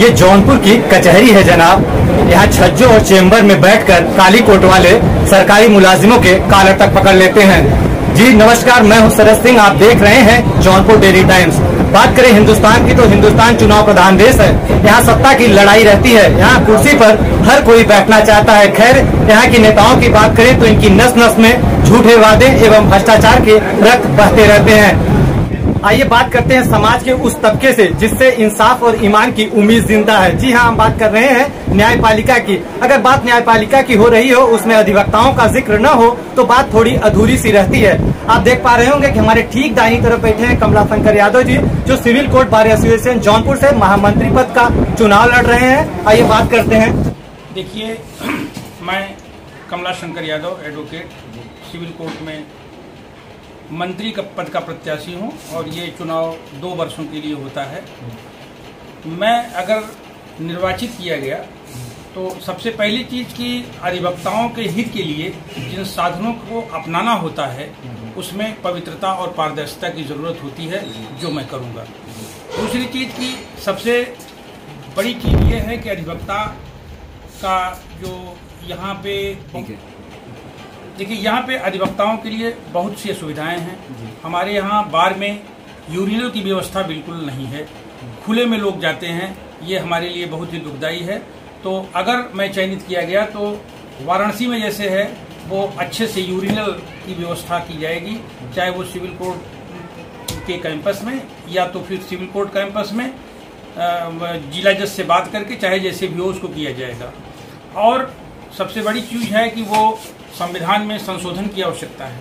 ये जौनपुर की कचहरी है जनाब। यहाँ छज्जों और चेम्बर में बैठकर काली कोट वाले सरकारी मुलाजिमों के कॉलर तक पकड़ लेते हैं। जी नमस्कार, मैं हूँ सरस सिंह, आप देख रहे हैं जौनपुर डेली टाइम्स। बात करें हिंदुस्तान की तो हिंदुस्तान चुनाव प्रधान देश है। यहाँ सत्ता की लड़ाई रहती है, यहाँ कुर्सी पर हर कोई बैठना चाहता है। खैर, यहाँ की नेताओं की बात करें तो इनकी नस नस में झूठे वादे एवं भ्रष्टाचार के रक्त बहते रहते हैं। आइए बात करते हैं समाज के उस तबके से जिससे इंसाफ और ईमान की उम्मीद जिंदा है। जी हाँ, हम बात कर रहे हैं न्यायपालिका की। अगर बात न्यायपालिका की हो रही हो, उसमें अधिवक्ताओं का जिक्र न हो तो बात थोड़ी अधूरी सी रहती है। आप देख पा रहे होंगे कि हमारे ठीक दाहिनी तरफ बैठे हैं कमलाशंकर यादव जी, जो civil court bar association Jaunpur से महामंत्री पद का चुनाव लड़ रहे हैं। आइए बात करते हैं। देखिए, मैं Kamlashankar Yadav advocate civil court में मंत्री का पद का प्रत्याशी हूं और ये चुनाव 2 वर्षों के लिए होता है। मैं अगर निर्वाचित किया गया तो सबसे पहली चीज की अधिवक्ताओं के हित के लिए जिन साधनों को अपनाना होता है उसमें पवित्रता और पारदर्शिता की जरूरत होती है, जो मैं करूंगा। दूसरी चीज की सबसे बड़ी चीज ये है कि अधिवक्ता का जो यहाँ पे देखिए, यहाँ पे अधिवक्ताओं के लिए बहुत सी सुविधाएं हैं। हमारे यहाँ बार में यूरिनल की व्यवस्था बिल्कुल नहीं है, खुले में लोग जाते हैं, ये हमारे लिए बहुत ही दुखदायी है। तो अगर मैं चयनित किया गया तो वाराणसी में जैसे है वो अच्छे से यूरिनल की व्यवस्था की जाएगी, चाहे वो सिविल कोर्ट के कैंपस में या तो फिर सिविल कोर्ट कैंपस में जिला जज से बात करके, चाहे जैसे भी हो उसको किया जाएगा। और सबसे बड़ी चीज है कि वो संविधान में संशोधन की आवश्यकता है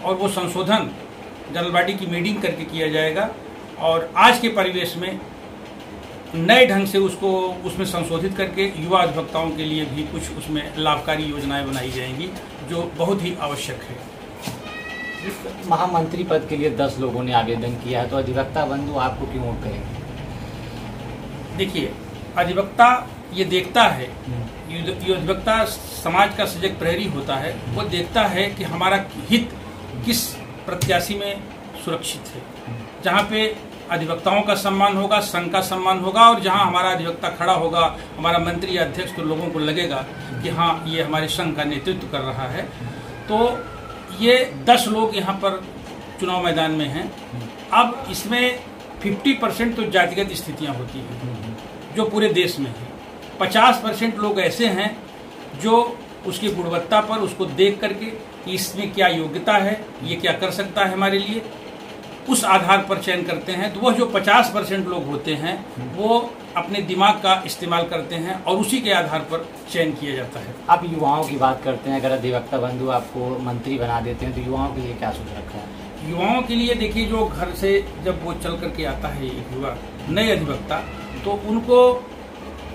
और वो संशोधन जनरल बॉडी की मीटिंग करके किया जाएगा और आज के परिवेश में नए ढंग से उसको उसमें संशोधित करके युवा अधिवक्ताओं के लिए भी कुछ उसमें लाभकारी योजनाएं बनाई जाएंगी, जो बहुत ही आवश्यक है। इस महामंत्री पद के लिए 10 लोगों ने आवेदन किया है, तो अधिवक्ता बंधु आपको क्यों वोट करेंगे? देखिए, अधिवक्ता ये देखता है, ये अधिवक्ता समाज का सजग प्रहरी होता है, वो देखता है कि हमारा हित किस प्रत्याशी में सुरक्षित है। जहाँ पे अधिवक्ताओं का सम्मान होगा, संघ का सम्मान होगा और जहाँ हमारा अधिवक्ता खड़ा होगा, हमारा मंत्री या अध्यक्ष, तो लोगों को लगेगा कि हाँ, ये हमारे संघ का नेतृत्व कर रहा है। तो ये 10 लोग यहाँ पर चुनाव मैदान में हैं। अब इसमें 50% तो जातिगत स्थितियाँ होती हैं जो पूरे देश में है। 50% लोग ऐसे हैं जो उसकी गुणवत्ता पर उसको देख करके कि इसमें क्या योग्यता है, ये क्या कर सकता है हमारे लिए, उस आधार पर चयन करते हैं। तो वह जो 50% लोग होते हैं वो अपने दिमाग का इस्तेमाल करते हैं और उसी के आधार पर चयन किया जाता है। आप युवाओं की बात करते हैं, अगर अधिवक्ता बंधु आपको मंत्री बना देते हैं तो युवाओं के लिए क्या सोच रखा है? युवाओं के लिए देखिए, जो घर से जब वो चल करके आता है एक युवा नए अधिवक्ता, तो उनको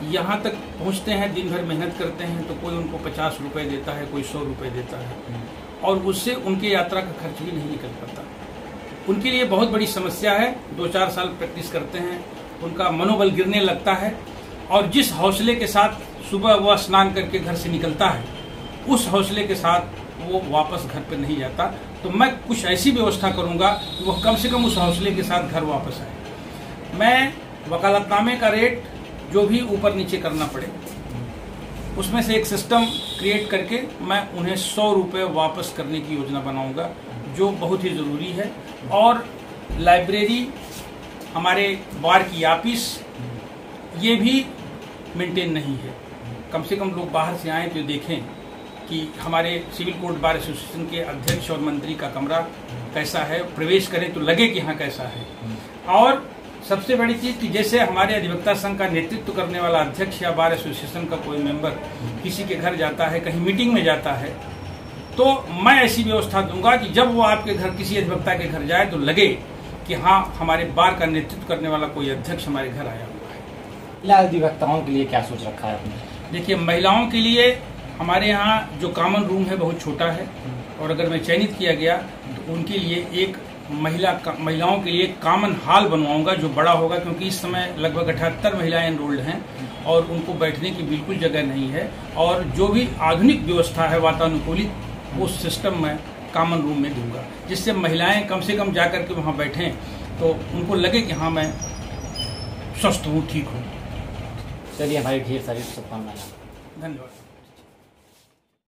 यहाँ तक पहुँचते हैं, दिन भर मेहनत करते हैं, तो कोई उनको 50 रुपए देता है, कोई 100 रुपए देता है और उससे उनके यात्रा का खर्च भी नहीं निकल पाता। उनके लिए बहुत बड़ी समस्या है। 2-4 साल प्रैक्टिस करते हैं, उनका मनोबल गिरने लगता है और जिस हौसले के साथ सुबह वह स्नान करके घर से निकलता है, उस हौसले के साथ वो वापस घर पर नहीं जाता। तो मैं कुछ ऐसी व्यवस्था करूँगा कि वह कम से कम उस हौसले के साथ घर वापस आए। मैं वकालतनामे का रेट जो भी ऊपर नीचे करना पड़े, उसमें से एक सिस्टम क्रिएट करके मैं उन्हें 100 रुपये वापस करने की योजना बनाऊंगा, जो बहुत ही ज़रूरी है। और लाइब्रेरी, हमारे बार की ऑफिस, ये भी मेंटेन नहीं है। कम से कम लोग बाहर से आएँ तो देखें कि हमारे सिविल कोर्ट बार एसोसिएशन के अध्यक्ष और मंत्री का कमरा कैसा है, प्रवेश करें तो लगे कि हाँ कैसा है। और सबसे बड़ी चीज कि जैसे हमारे अधिवक्ता संघ का नेतृत्व करने वाला अध्यक्ष या बार एसोसिएशन का कोई मेंबर किसी के घर जाता है, कहीं मीटिंग में जाता है, तो मैं ऐसी व्यवस्था दूंगा कि जब वो आपके घर, किसी अधिवक्ता के घर जाए, तो लगे कि हाँ, हमारे बार का नेतृत्व करने वाला कोई अध्यक्ष हमारे घर आया हुआ है। महिला अधिवक्ताओं के लिए क्या सोच रखा है आपने? देखिए, महिलाओं के लिए हमारे यहाँ जो कॉमन रूम है बहुत छोटा है और अगर मैं चयनित किया गया तो उनके लिए एक महिलाओं के लिए कॉमन हॉल बनवाऊंगा जो बड़ा होगा, क्योंकि इस समय लगभग 78 महिलाएं एनरोल्ड हैं और उनको बैठने की बिल्कुल जगह नहीं है। और जो भी आधुनिक व्यवस्था है वातानुकूलित, वो सिस्टम मैं कॉमन रूम में दूंगा, जिससे महिलाएं कम से कम जाकर के वहाँ बैठें तो उनको लगे कि हाँ, मैं स्वस्थ हूँ, ठीक हूँ। चलिए हमारी ढेर सारी शुभकामनाएं। धन्यवाद।